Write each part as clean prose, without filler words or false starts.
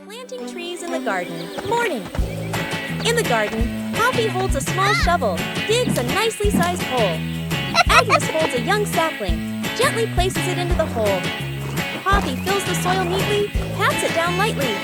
Planting trees in the garden. Morning. In the garden, Poppy holds a small shovel, digs a nicely sized hole. Agnes holds a young sapling, gently places it into the hole. Poppy fills the soil neatly, pats it down lightly.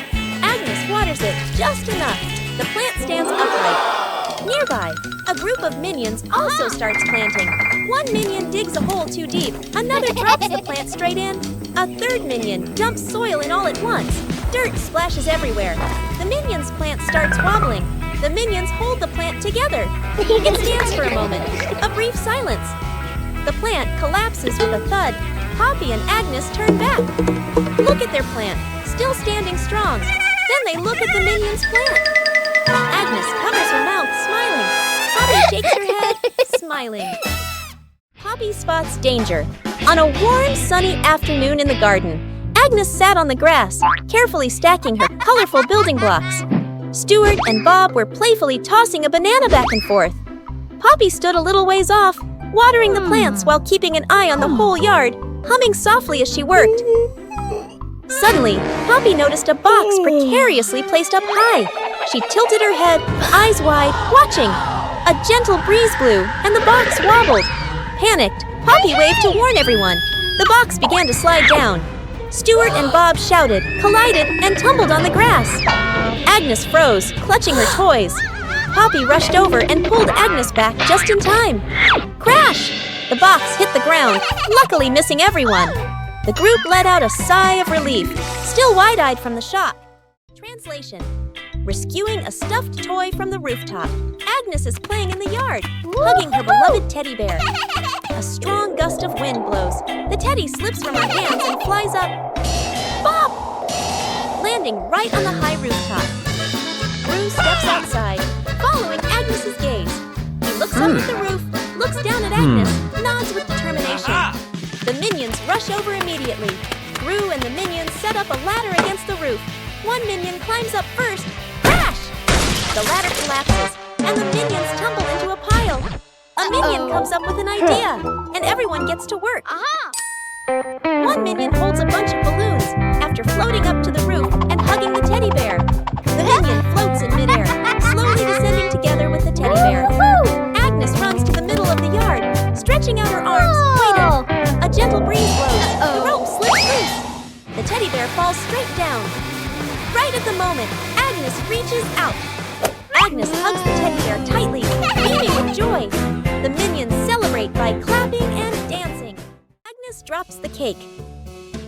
Agnes waters it just enough. The plant stands upright. Nearby, a group of minions also starts planting. One minion digs a hole too deep. Another drops the plant straight in. A third minion dumps soil in all at once. Dirt splashes everywhere. The minion's plant starts wobbling. The minions hold the plant together. It stands for a moment. A brief silence. The plant collapses with a thud. Poppy and Agnes turn back. Look at their plant, still standing strong. Then they look at the minion's plant. Agnes covers her mouth, smiling. Poppy shakes her head, smiling. Poppy spots danger. On a warm, sunny afternoon in the garden, Agnes sat on the grass, carefully stacking her colorful building blocks. Stuart and Bob were playfully tossing a banana back and forth. Poppy stood a little ways off, watering the plants while keeping an eye on the whole yard, humming softly as she worked. Suddenly, Poppy noticed a box precariously placed up high. She tilted her head, eyes wide, watching. A gentle breeze blew, and the box wobbled. Panicked, Poppy waved to warn everyone. The box began to slide down. Stuart and Bob shouted, collided, and tumbled on the grass. Agnes froze, clutching her toys. Poppy rushed over and pulled Agnes back just in time. Crash! The box hit the ground, luckily missing everyone. The group let out a sigh of relief, still wide-eyed from the shock. Translation: rescuing a stuffed toy from the rooftop. Agnes is playing in the yard, hugging her beloved teddy bear. A strong gust of wind blows. The teddy slips from her hands and flies up. Bop! Landing right on the high rooftop. Drew steps outside, following Agnes's gaze. He looks up at the roof, looks down at Agnes, nods with determination. The minions rush over immediately. Drew and the minions set up a ladder against the roof. One minion climbs up first. Crash! The ladder collapses, and the minions tumble into a pile. A minion comes up with an idea, and everyone gets to work. One minion holds a bunch of balloons after floating up to the roof and hugging the teddy bear. The minion floats in midair, slowly descending together with the teddy bear. Agnes runs to the middle of the yard, stretching out her arms, waiting. A gentle breeze blows. The rope slips loose. The teddy bear falls straight down. Right at the moment, Agnes reaches out. Agnes hugs the teddy bear tightly, beaming with joy. The minions celebrate by clapping and dancing. Agnes drops the cake.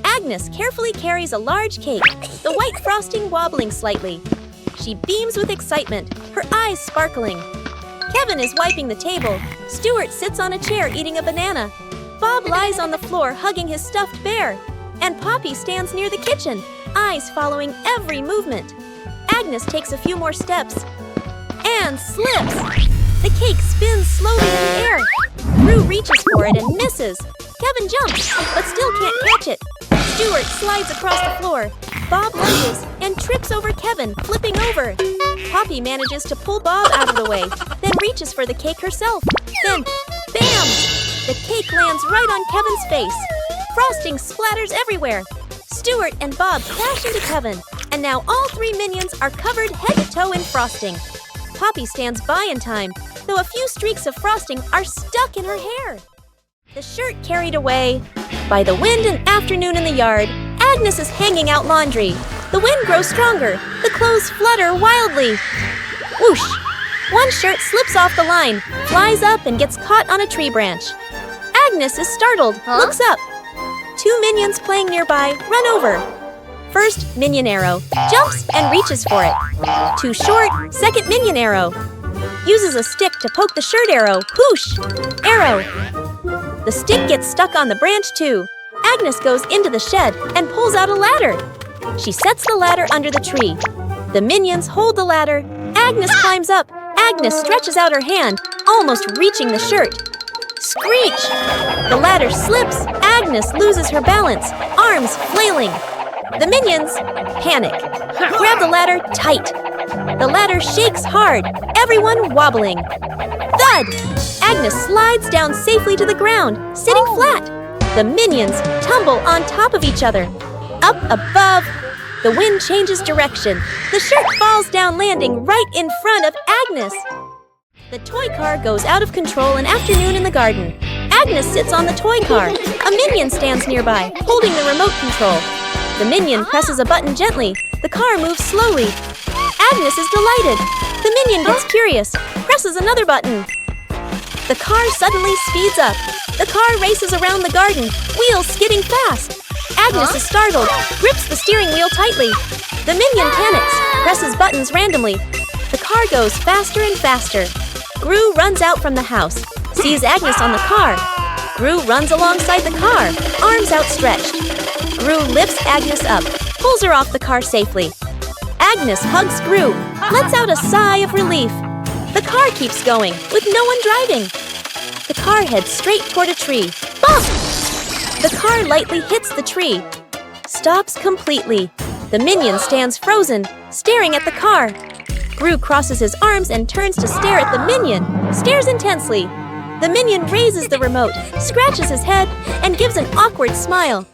Agnes carefully carries a large cake, the white frosting wobbling slightly. She beams with excitement, her eyes sparkling. Kevin is wiping the table. Stuart sits on a chair eating a banana. Bob lies on the floor hugging his stuffed bear. And Poppy stands near the kitchen, eyes following every movement. Agnes takes a few more steps and slips. The cake spins slowly in the air. Drew reaches for it and misses. Kevin jumps, but still can't catch it. Stuart slides across the floor. Bob lunges and trips over Kevin, flipping over. Poppy manages to pull Bob out of the way, then reaches for the cake herself. Then, bam! The cake lands right on Kevin's face. Frosting splatters everywhere. Stuart and Bob crash into Kevin, and now all three minions are covered head to toe in frosting. Poppy stands by in time, though a few streaks of frosting are stuck in her hair. The shirt carried away. By the wind and afternoon in the yard, Agnes is hanging out laundry. The wind grows stronger. The clothes flutter wildly. Whoosh! One shirt slips off the line, flies up and gets caught on a tree branch. Agnes is startled, looks up. Two minions playing nearby run over. First minion arrow jumps and reaches for it. Too short, second minion arrow. Uses a stick to poke the shirt arrow. Whoosh! Arrow. The stick gets stuck on the branch too. Agnes goes into the shed and pulls out a ladder. She sets the ladder under the tree. The minions hold the ladder. Agnes climbs up. Agnes stretches out her hand, almost reaching the shirt. Screech! The ladder slips. Agnes loses her balance, arms flailing. The minions panic. Grab the ladder tight. The ladder shakes hard, everyone wobbling. Thud! Agnes slides down safely to the ground, sitting flat. The minions tumble on top of each other. Up above, The wind changes direction. The shirt falls down, landing right in front of Agnes. The toy car goes out of control. An afternoon in the garden. Agnes sits on the toy car. A minion stands nearby, holding the remote control. The minion presses a button gently. The car moves slowly. Agnes is delighted. The minion gets curious, presses another button. The car suddenly speeds up. The car races around the garden, wheels skidding fast. Agnes is startled, grips the steering wheel tightly. The minion panics, presses buttons randomly. The car goes faster and faster. Gru runs out from the house, sees Agnes on the car. Gru runs alongside the car, arms outstretched. Gru lifts Agnes up, pulls her off the car safely. Agnes hugs Gru, lets out a sigh of relief. The car keeps going, with no one driving. The car heads straight toward a tree. Bump! The car lightly hits the tree. Stops completely. The minion stands frozen, staring at the car. Gru crosses his arms and turns to stare at the minion, stares intensely. The minion raises the remote, scratches his head, and gives an awkward smile.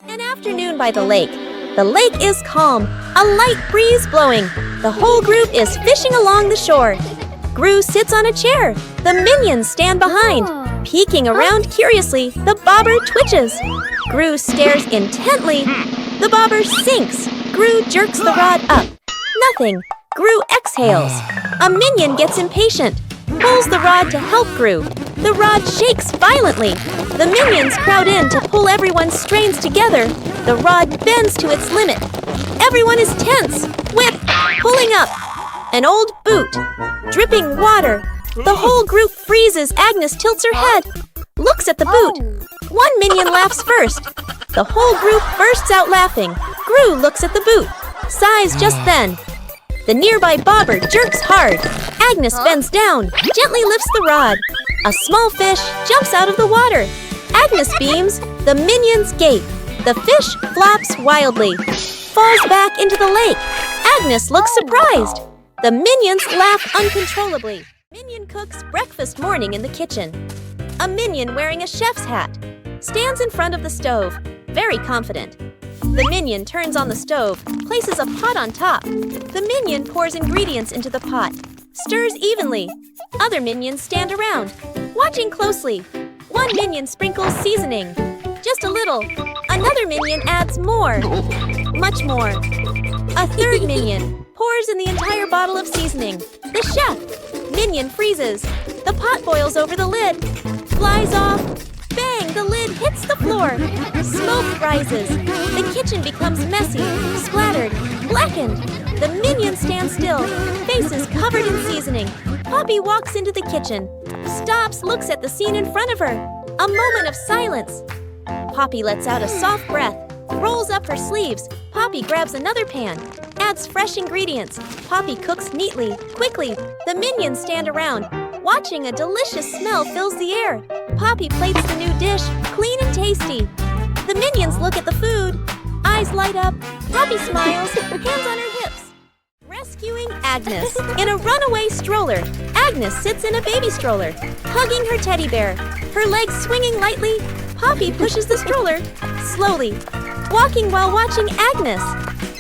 An afternoon by the lake. The lake is calm, a light breeze blowing. The whole group is fishing along the shore. Gru sits on a chair. The minions stand behind. Peeking around curiously, the bobber twitches. Gru stares intently. The bobber sinks. Gru jerks the rod up. Nothing. Gru exhales. A minion gets impatient, pulls the rod to help Gru. The rod shakes violently. The minions crowd in to pull everyone's strains together. The rod bends to its limit. Everyone is tense. Whip, pulling up. An old boot. Dripping water. The whole group freezes. Agnes tilts her head, looks at the boot. One minion laughs first. The whole group bursts out laughing. Gru looks at the boot, sighs just then. The nearby bobber jerks hard. Agnes bends down, gently lifts the rod. A small fish jumps out of the water. Agnes beams. The minions gape. The fish flops wildly, falls back into the lake. Agnes looks surprised. The minions laugh uncontrollably. Minion cooks breakfast morning in the kitchen. A minion wearing a chef's hat stands in front of the stove, very confident. The minion turns on the stove, places a pot on top. The minion pours ingredients into the pot, stirs evenly. Other minions stand around, watching closely. One minion sprinkles seasoning, just a little. Another minion adds more, much more. A third minion pours in the entire bottle of seasoning. The chef minion freezes. The pot boils over the lid, flies off. Bang! The lid hits the floor. Smoke rises. The kitchen becomes messy, splattered, blackened. The minions stand still, faces covered in seasoning. Poppy walks into the kitchen, stops, looks at the scene in front of her. A moment of silence. Poppy lets out a soft breath, rolls up her sleeves. Poppy grabs another pan, adds fresh ingredients. Poppy cooks neatly, quickly. The minions stand around, watching. A delicious smell fills the air. Poppy plates the new dish, clean and tasty. The minions look at the food. Eyes light up. Poppy smiles, hands on her hips. Rescuing Agnes. In a runaway stroller, Agnes sits in a baby stroller, hugging her teddy bear. Her legs swinging lightly. Poppy pushes the stroller, slowly, walking while watching Agnes.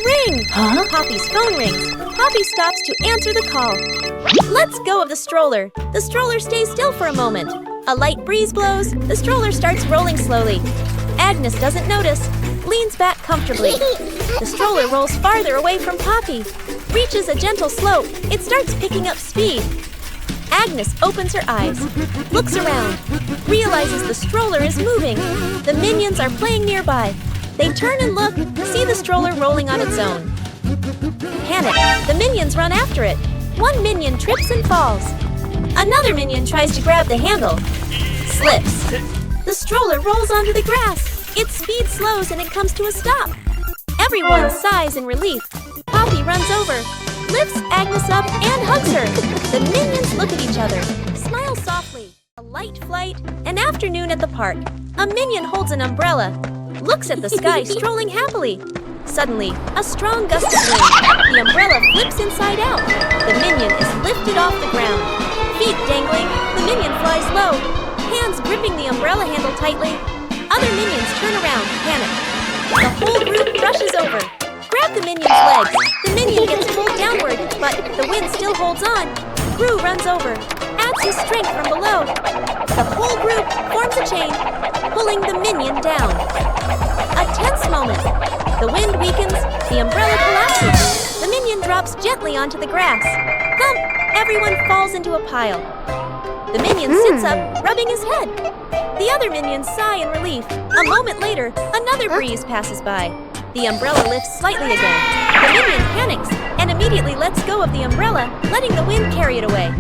Ring! Poppy's phone rings. Poppy stops to answer the call. Lets go of the stroller. The stroller stays still for a moment. A light breeze blows. The stroller starts rolling slowly. Agnes doesn't notice, leans back comfortably. The stroller rolls farther away from Poppy, reaches a gentle slope. It starts picking up speed. Agnes opens her eyes, looks around, realizes the stroller is moving. The minions are playing nearby. They turn and look, see the stroller rolling on its own. Panic, the minions run after it. One minion trips and falls. Another minion tries to grab the handle, slips. The stroller rolls onto the grass. Its speed slows and it comes to a stop. Everyone sighs in relief. Poppy runs over, lifts Agnes up and hugs her. The minions look at each other, smile softly. A light flight, an afternoon at the park. A minion holds an umbrella, looks at the sky, strolling happily. Suddenly, a strong gust of wind. The umbrella flips inside out. The minion is lifted off the ground. Feet dangling, the minion flies low, hands gripping the umbrella handle tightly. Other minions turn around, panic. The whole group rushes over. Grab the minion's legs. The minion gets pulled downward, but the wind still holds on. Gru runs over, adds his strength from below. The whole group forms a chain, pulling the minion down. A tense moment. The wind weakens, the umbrella collapses. The minion drops gently onto the grass. Thump! Everyone falls into a pile. The minion sits up, rubbing his head. The other minions sigh in relief. A moment later, another breeze passes by. The umbrella lifts slightly again. The minion panics and immediately lets go of the umbrella, letting the wind carry it away.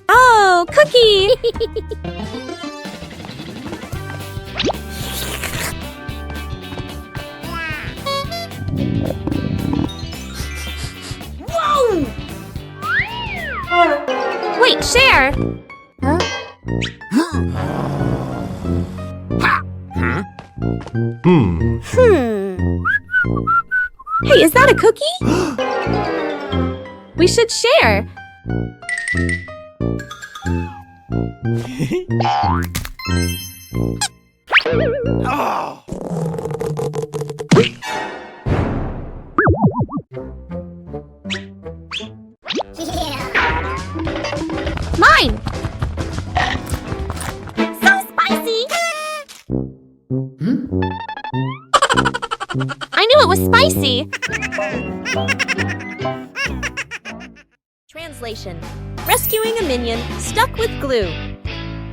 Oh, Cookie! Whoa! Wait, Cher! Huh? Hey, is that a cookie? We should share. Oh. Mine! So spicy! I knew it was spicy! Translation: rescuing a minion stuck with glue.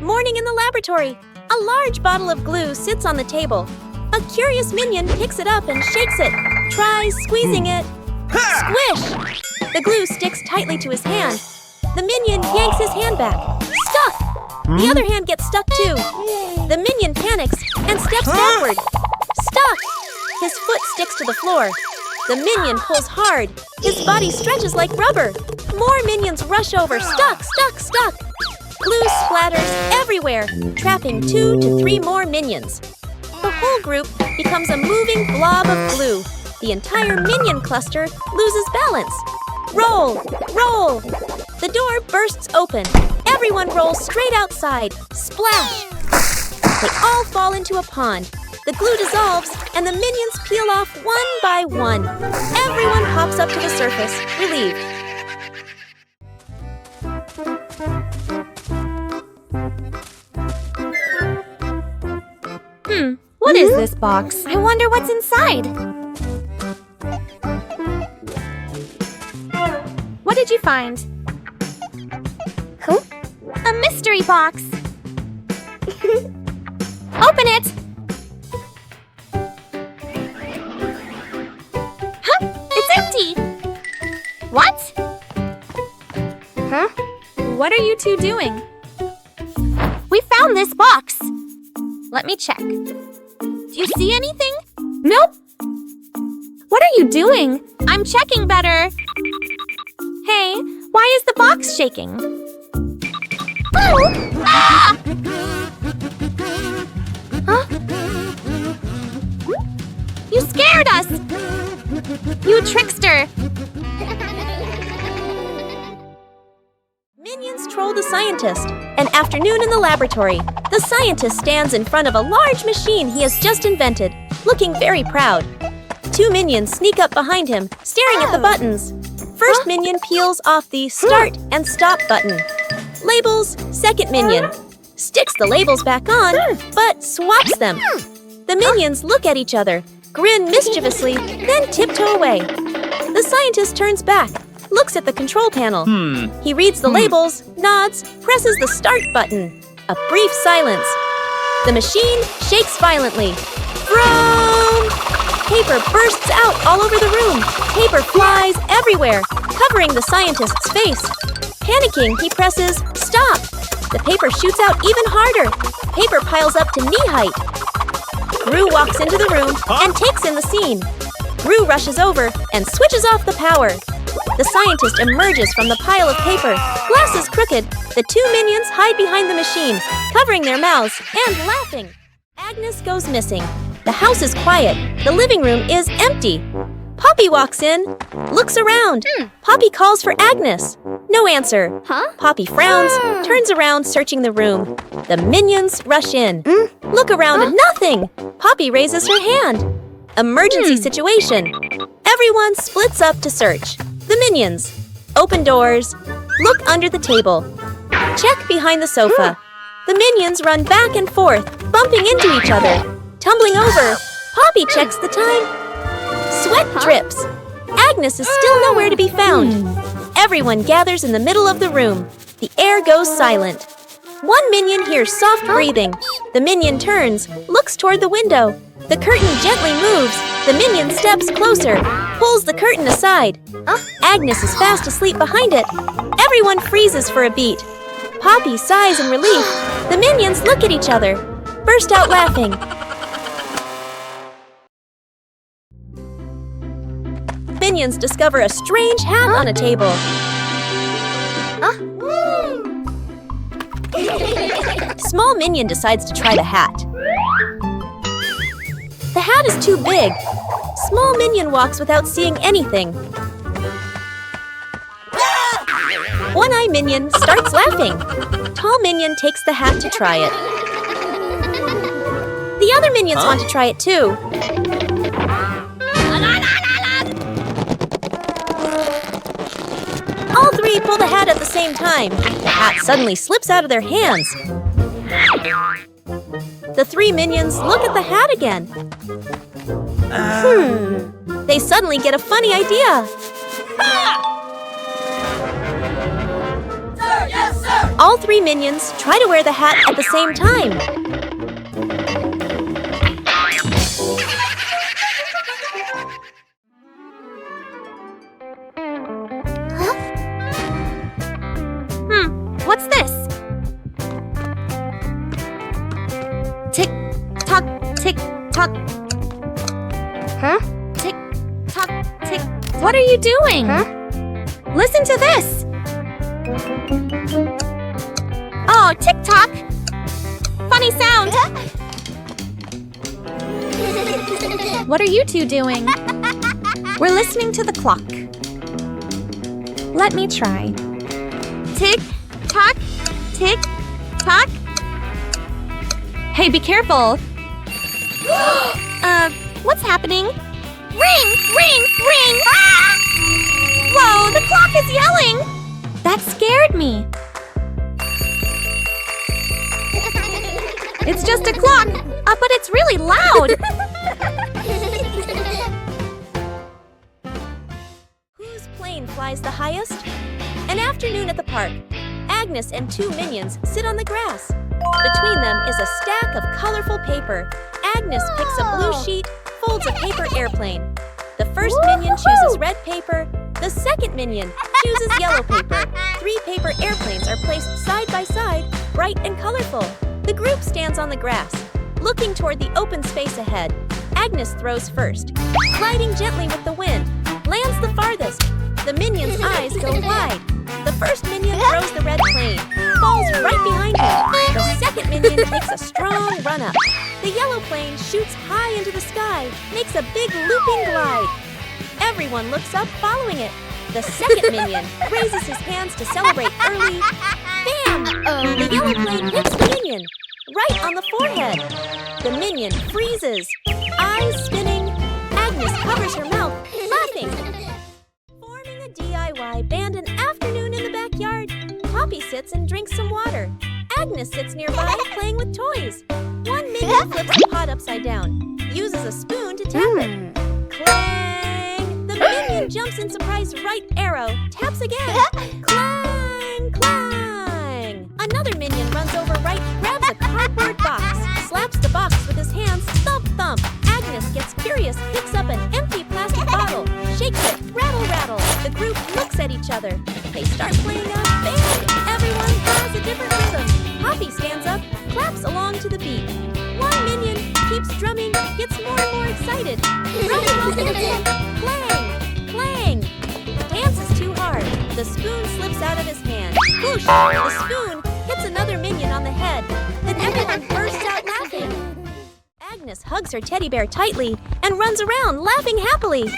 Morning in the laboratory. A large bottle of glue sits on the table. A curious minion picks it up and shakes it. Tries squeezing it. Squish! The glue sticks tightly to his hand. The minion yanks his hand back. Stuck! The other hand gets stuck too. The minion panics and steps backward. Stuck! His foot sticks to the floor. The minion pulls hard. His body stretches like rubber. More minions rush over. Stuck, stuck, stuck. Glue splatters everywhere, trapping 2 to 3 more minions. The whole group becomes a moving blob of glue. The entire minion cluster loses balance. Roll! Roll! The door bursts open. Everyone rolls straight outside. Splash! They all fall into a pond. The glue dissolves, and the minions peel off one by one. Everyone hops up to the surface, relieved. What is this box? I wonder what's inside. What did you find? Huh? A mystery box. Open it! Huh? It's empty! What? Huh? What are you two doing? We found this box. Let me check. Do you see anything? Nope. What are you doing? I'm checking better. Hey, why is the box shaking? Oh! Ah! Huh? You scared us! You trickster! Minions troll the scientist. An afternoon in the laboratory. The scientist stands in front of a large machine he has just invented, looking very proud. 2 minions sneak up behind him, staring at the buttons. First minion peels off the start and stop button. Labels, second minion. Sticks the labels back on, but swaps them. The minions look at each other, grin mischievously, then tiptoe away. The scientist turns back, looks at the control panel. He reads the labels, nods, presses the start button. A brief silence. The machine shakes violently. Vroom! Paper bursts out all over the room. Paper flies everywhere, covering the scientist's face. Panicking, he presses stop. The paper shoots out even harder. Paper piles up to knee height. Gru walks into the room and takes in the scene. Gru rushes over and switches off the power. The scientist emerges from the pile of paper, glasses crooked. The 2 minions hide behind the machine, covering their mouths and laughing. Agnes goes missing. The house is quiet. The living room is empty. Poppy walks in, looks around. Poppy calls for Agnes. No answer. Poppy frowns, turns around, searching the room. The minions rush in. Look around and nothing. Poppy raises her hand. Emergency situation. Everyone splits up to search. The minions. Open doors. Look under the table. Check behind the sofa. The minions run back and forth, bumping into each other. Tumbling over. Poppy checks the time. Sweat drips. Agnes is still nowhere to be found. Everyone gathers in the middle of the room. The air goes silent. One minion hears soft breathing. The minion turns, looks toward the window. The curtain gently moves. The minion steps closer, pulls the curtain aside. Agnes is fast asleep behind it. Everyone freezes for a beat. Poppy sighs in relief. The minions look at each other, burst out laughing. Minions discover a strange hat on a table. Small minion decides to try the hat. The hat is too big. Small minion walks without seeing anything. One-eye minion starts laughing. Tall minion takes the hat to try it. The other minions want to try it too. All three pull the hat at the same time. The hat suddenly slips out of their hands. The three minions look at the hat again. They suddenly get a funny idea. Sir, yes, sir! All three minions try to wear the hat at the same time. What's this? Tick tock, tick tock. Tick tock, tick. What are you doing? Listen to this. Oh, tick tock. Funny sound. What are you two doing? We're listening to the clock. Let me try. Tick tock, tick tock. Hey, be careful. What's happening? Ring, ring, ring! Ah! Whoa, the clock is yelling! That scared me. It's just a clock, but it's really loud. Whose plane flies the highest? An afternoon at the park. Agnes and two minions sit on the grass. Between them is a stack of colorful paper. Agnes picks a blue sheet, folds a paper airplane. The first minion chooses red paper. The second minion chooses yellow paper. Three paper airplanes are placed side by side, bright and colorful. The group stands on the grass, looking toward the open space ahead. Agnes throws first, gliding gently with the wind, lands the farthest. The minion's eyes go wide. The first minion throws the red plane, falls right behind him. The second minion takes a strong run-up. The yellow plane shoots high into the sky, makes a big looping glide. Everyone looks up following it. The second minion raises his hands to celebrate early. Bam! The yellow plane hits the minion, right on the forehead. The minion freezes, eyes spinning. Agnes covers her mouth, laughing. Forming a DIY band an afternoon in the backyard. Poppy sits and drinks some water. Agnes sits nearby playing with toys. One minion flips the pot upside down, uses a spoon to tap it. Clang! The minion jumps in surprise right arrow, taps again. Clang! Clang! Another minion runs over right, grabs a cardboard box, slaps the box with his hands, thump thump. Agnes gets curious, picks up an empty plastic bottle, shakes it, rattle rattle. The group looks at each other. They start playing a band. Everyone has a different rhythm. Poppy stands up, claps along to the beat. One minion keeps drumming, gets more and more excited. Drumming off the beat. Clang! Clang! Dance is too hard. The spoon slips out of his hand. Whoosh! The spoon hits another minion on the head. Then everyone bursts out laughing. Agnes hugs her teddy bear tightly and runs around laughing happily.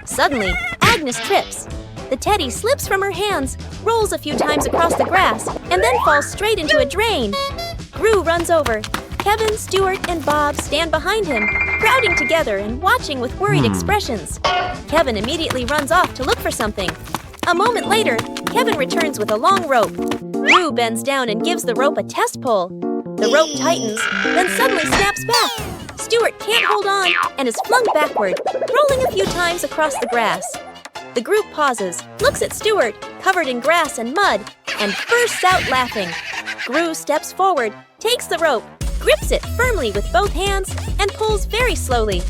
Suddenly, Agnes trips. The teddy slips from her hands, rolls a few times across the grass, and then falls straight into a drain. Gru runs over. Kevin, Stuart, and Bob stand behind him, crowding together and watching with worried expressions. Kevin immediately runs off to look for something. A moment later, Kevin returns with a long rope. Gru bends down and gives the rope a test pull. The rope tightens, then suddenly snaps back. Stuart can't hold on and is flung backward, rolling a few times across the grass. The group pauses, looks at Stuart, covered in grass and mud, and bursts out laughing. Gru steps forward, takes the rope, grips it firmly with both hands, and pulls very slowly.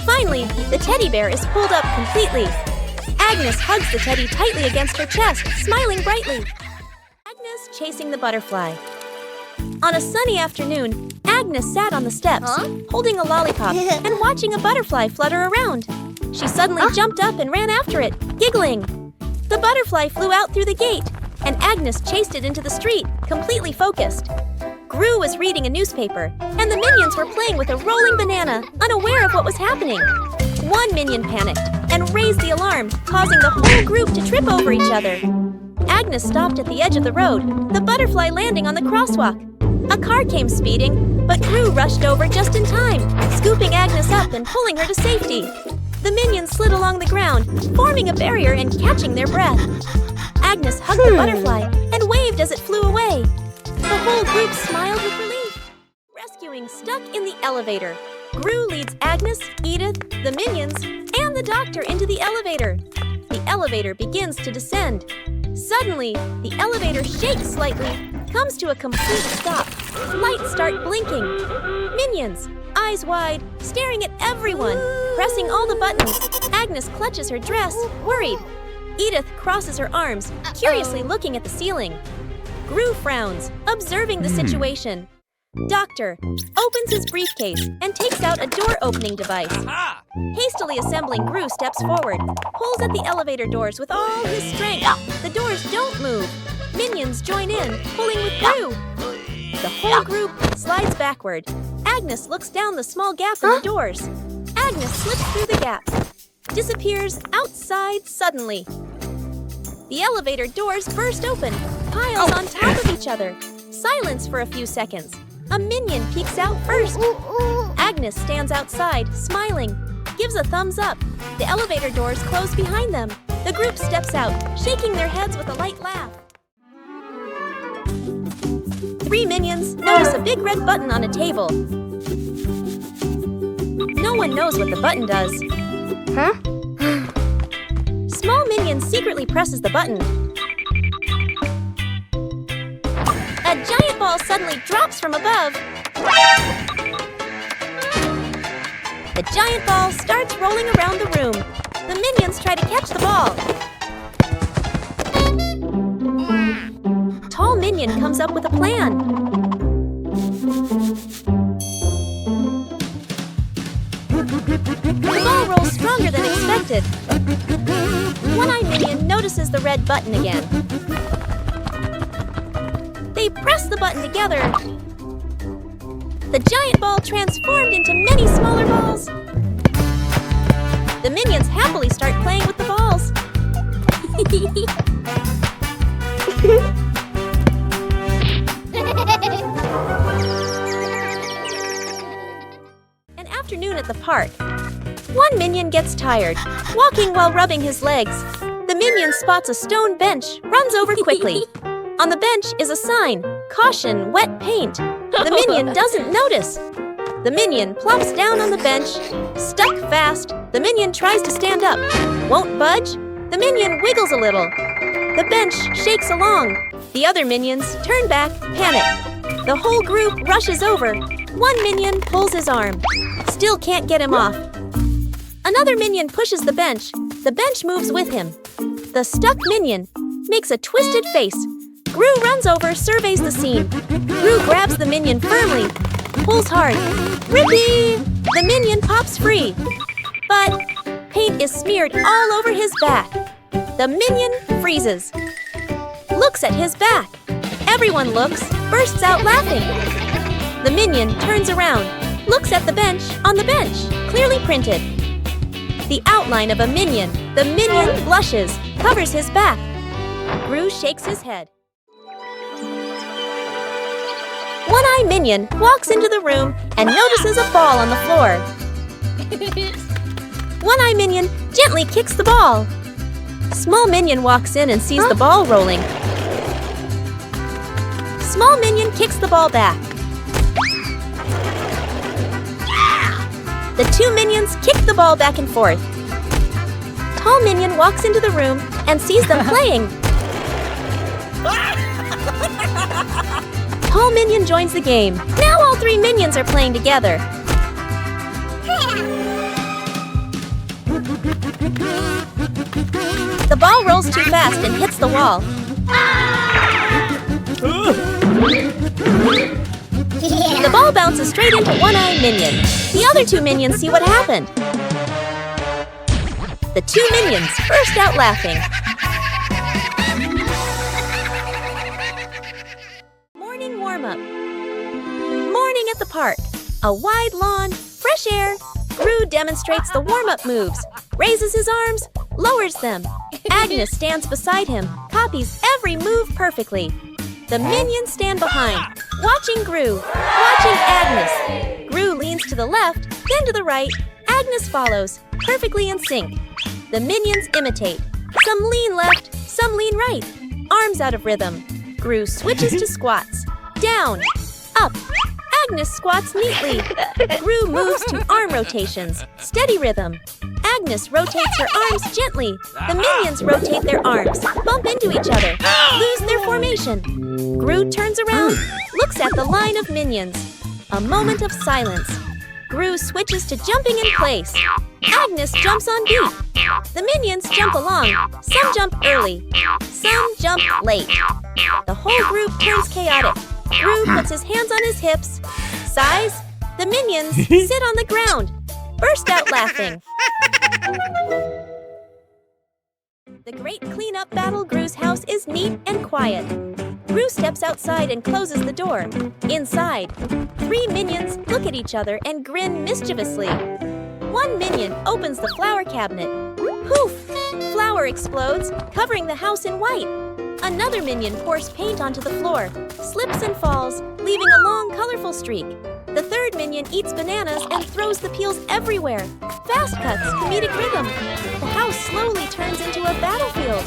Finally, the teddy bear is pulled up completely. Agnes hugs the teddy tightly against her chest, smiling brightly. Agnes chasing the butterfly. On a sunny afternoon, Agnes sat on the steps, holding a lollipop and watching a butterfly flutter around. She suddenly jumped up and ran after it, giggling. The butterfly flew out through the gate, and Agnes chased it into the street, completely focused. Gru was reading a newspaper, and the minions were playing with a rolling banana, unaware of what was happening. One minion panicked and raised the alarm, causing the whole group to trip over each other. Agnes stopped at the edge of the road, the butterfly landing on the crosswalk. A car came speeding, but Gru rushed over just in time, scooping Agnes up and pulling her to safety. The minions slid along the ground, forming a barrier and catching their breath. Agnes hugged the butterfly and waved as it flew away. The whole group smiled with relief. Rescuing stuck in the elevator. Gru leads Agnes, Edith, the minions, and the doctor into the elevator. The elevator begins to descend. Suddenly, the elevator shakes slightly, comes to a complete stop. Lights start blinking. Minions, eyes wide, staring at everyone, pressing all the buttons. Agnes clutches her dress, worried. Edith crosses her arms, curiously looking at the ceiling. Gru frowns, observing the situation. Doctor opens his briefcase and takes out a door-opening device. Hastily assembling, Gru steps forward, pulls at the elevator doors with all his strength. The doors don't move. Minions join in, pulling with Gru. The whole group slides backward. Agnes looks down the small gap in the doors. Agnes slips through the gap, disappears outside suddenly. The elevator doors burst open, piles on top of each other. Silence for a few seconds. A minion peeks out first. Agnes stands outside, smiling, gives a thumbs up. The elevator doors close behind them. The group steps out, shaking their heads with a light laugh. 3 minions notice a big red button on a table. No one knows what the button does. Small minion secretly presses the button. A giant ball suddenly drops from above. The giant ball starts rolling around the room. The minions try to catch the ball. Tall minion comes up with a plan. The ball rolls stronger than expected. One-Eye Minion notices the red button again. They press the button together. The giant ball transformed into many smaller balls. The minions happily start playing with the balls. An afternoon at the park. One minion gets tired, walking while rubbing his legs. The minion spots a stone bench, runs over quickly. On the bench is a sign, "Caution, wet paint." The minion doesn't notice. The minion plops down on the bench, stuck fast. The minion tries to stand up, won't budge. The minion wiggles a little. The bench shakes along. The other minions turn back, panic. The whole group rushes over. One minion pulls his arm. Still can't get him off. Another minion pushes the bench. The bench moves with him. The stuck minion makes a twisted face. Gru runs over, surveys the scene. Gru grabs the minion firmly, pulls hard. Rippee! The minion pops free. But paint is smeared all over his back. The minion freezes. Looks at his back. Everyone looks, bursts out laughing. The minion turns around, looks at the bench on the bench, clearly printed. the outline of a minion. The minion blushes, covers his back. Gru shakes his head. One-Eye Minion walks into the room and notices a ball on the floor. One-Eye Minion gently kicks the ball. Small Minion walks in and sees the ball rolling. Small Minion kicks the ball back. The two minions kick the ball back and forth. Tall Minion walks into the room and sees them playing. Tall Minion joins the game. Now all three minions are playing together. The ball rolls too fast and hits the wall. The ball bounces straight into One-Eye Minion. The other two minions see what happened. The two minions burst out laughing. Morning warm-up. Morning at the park. A wide lawn, fresh air. Gru demonstrates the warm-up moves. Raises his arms, lowers them. Agnes stands beside him, copies every move perfectly. The minions stand behind, watching Gru, watching Agnes. Gru leans to the left, then to the right. Agnes follows, perfectly in sync. The minions imitate. Some lean left, some lean right. Arms out of rhythm. Gru switches to squats. Down, up. Agnes squats neatly. Gru moves to arm rotations. Steady rhythm. Agnes rotates her arms gently. The minions rotate their arms, bump into each other, lose their formation. Gru turns around, looks at the line of minions. A moment of silence. Gru switches to jumping in place. Agnes jumps on beat. The minions jump along. Some jump early. Some jump late. The whole group turns chaotic. Gru puts his hands on his hips. Sighs. The minions sit on the ground. Burst out laughing. The great cleanup battle Gru's house is neat and quiet. Gru steps outside and closes the door. Inside, three minions look at each other and grin mischievously. One minion opens the flower cabinet. Poof! Flour explodes, covering the house in white. Another minion pours paint onto the floor, slips and falls, leaving a long, colorful streak. The third minion eats bananas and throws the peels everywhere. Fast cuts, comedic rhythm. The house slowly turns into a battlefield.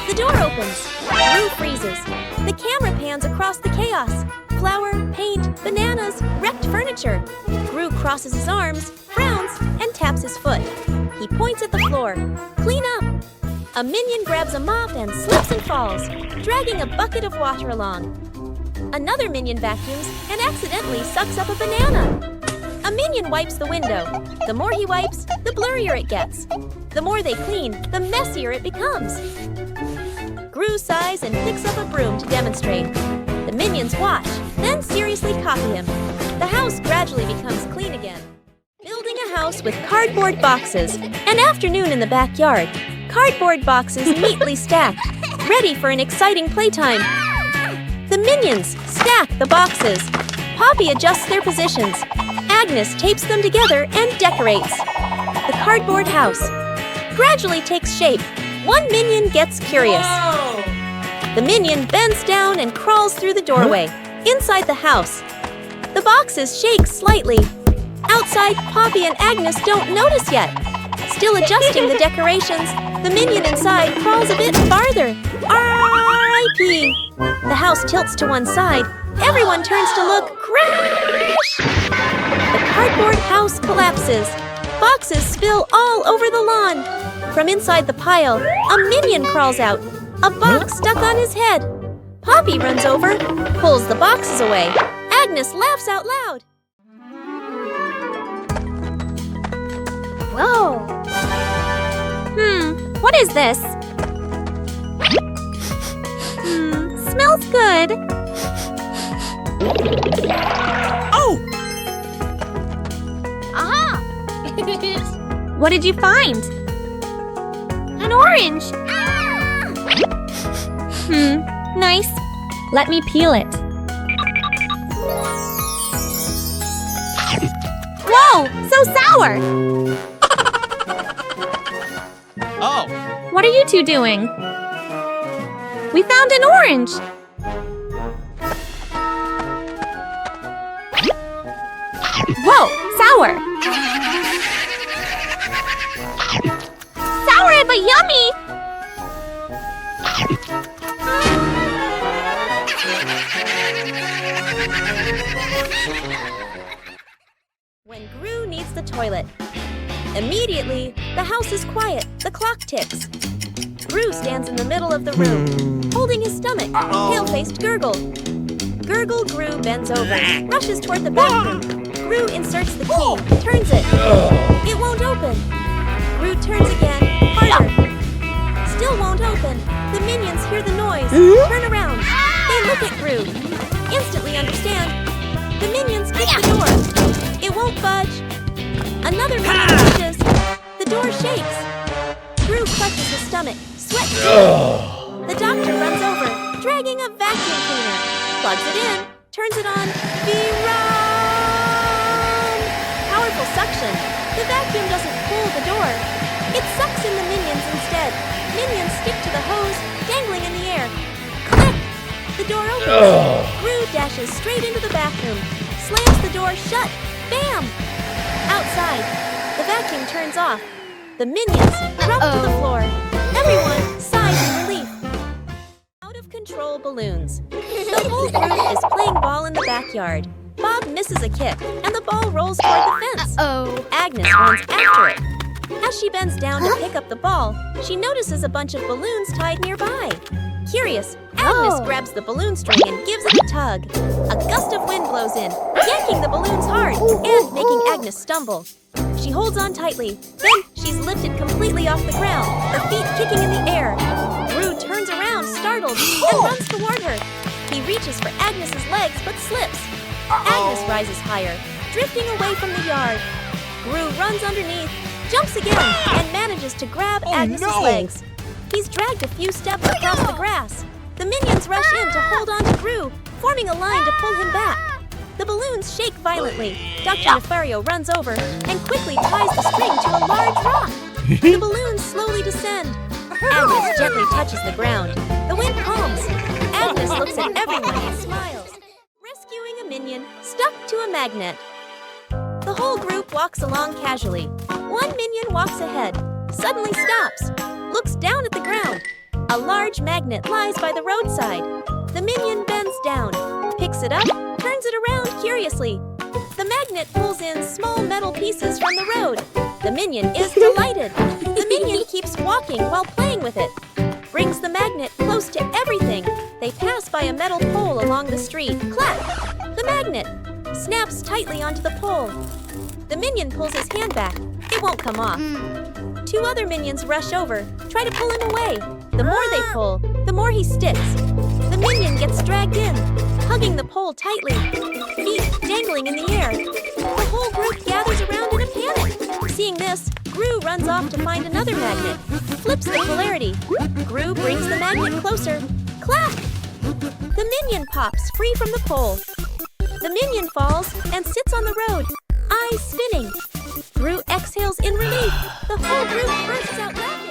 The door opens. Gru freezes. The camera pans across the chaos. Flour, paint, bananas, wrecked furniture. Gru crosses his arms, frowns, and taps his foot. He points at the floor. Clean up. A minion grabs a mop and slips and falls, dragging a bucket of water along. Another minion vacuums and accidentally sucks up a banana. A minion wipes the window. The more he wipes, the blurrier it gets. The more they clean, the messier it becomes. Gru sighs and picks up a broom to demonstrate. The minions watch, then seriously copy him. The house gradually becomes clean again. Building a house with cardboard boxes. An afternoon in the backyard. Cardboard boxes neatly stacked, ready for an exciting playtime. The minions stack the boxes. Poppy adjusts their positions. Agnes tapes them together and decorates. The cardboard house gradually takes shape. One minion gets curious. Whoa! The minion bends down and crawls through the doorway. Inside the house, the boxes shake slightly. Outside, Poppy and Agnes don't notice yet. Still adjusting the decorations, the minion inside crawls a bit farther. R.I.P. The house tilts to one side. Everyone turns to look. Crash! The cardboard house collapses. Boxes spill all over the lawn. From inside the pile, a minion crawls out. A box stuck on his head. Poppy runs over, pulls the boxes away. Agnes laughs out loud. Whoa! What is this? Smells good. Oh! Aha! What did you find? An orange! Nice. Let me peel it. Whoa! So sour! What are you two doing? We found an orange! Whoa, sour! Sour but yummy! When Gru needs the toilet. Immediately, the house is quiet. The clock ticks. Gru stands in the middle of the room, holding his stomach. Pale-faced Gurgle. Gurgle Gru bends over, rushes toward the bathroom. Gru inserts the key, turns it. It won't open. Gru turns again, harder. Still won't open. The minions hear the noise, turn around. They look at Gru. Instantly understand. The minions kick the door. It won't budge. Another minion pushes. The door shakes. Gru clutches his stomach, sweat dripping. The doctor runs over, dragging a vacuum cleaner. Plugs it in, turns it on. Run! Powerful suction. The vacuum doesn't pull the door. It sucks in the minions instead. Minions stick to the hose, dangling in the air. Click! The door opens. Gru dashes straight into the bathroom, slams the door shut. Bam! Outside, the vacuum turns off. The minions drop to the floor. Everyone sighs in relief. Out-of-control balloons. The whole group is playing ball in the backyard. Bob misses a kick, and the ball rolls toward the fence. Agnes runs after it. As she bends down to pick up the ball, she notices a bunch of balloons tied nearby. Curious, Agnes grabs the balloon string and gives it a tug. A gust of wind blows in, yanking the balloons hard and making Agnes stumble. She holds on tightly. Then she's lifted completely off the ground, her feet kicking in the air. Gru turns around, startled, and runs toward her. He reaches for Agnes's legs but slips. Agnes rises higher, drifting away from the yard. Gru runs underneath, jumps again, and manages to grab Agnes's legs. He's dragged a few steps across the grass. The minions rush in to hold on to Gru, forming a line to pull him back. The balloons shake violently. Dr. Nefario runs over and quickly ties the string to a large rock. The balloons slowly descend. Agnes gently touches the ground. The wind calms. Agnes looks at everyone and smiles, rescuing a minion stuck to a magnet. The whole group walks along casually. One minion walks ahead, suddenly stops, looks down at the ground. A large magnet lies by the roadside. The minion bends down, picks it up, turns it around curiously. The magnet pulls in small metal pieces from the road. The minion is delighted. The minion keeps walking while playing with it. Brings the magnet close to everything. They pass by a metal pole along the street. Clap! The magnet snaps tightly onto the pole. The minion pulls his hand back. It won't come off. Two other minions rush over, try to pull him away. The more they pull, the more he sticks. The minion gets dragged in, hugging the pole tightly, feet dangling in the air. The whole group gathers around in a panic. Seeing this, Gru runs off to find another magnet, flips the polarity. Gru brings the magnet closer. Clap! The minion pops free from the pole. The minion falls and sits on the road, eyes spinning. Gru exhales in relief. The whole group bursts out laughing.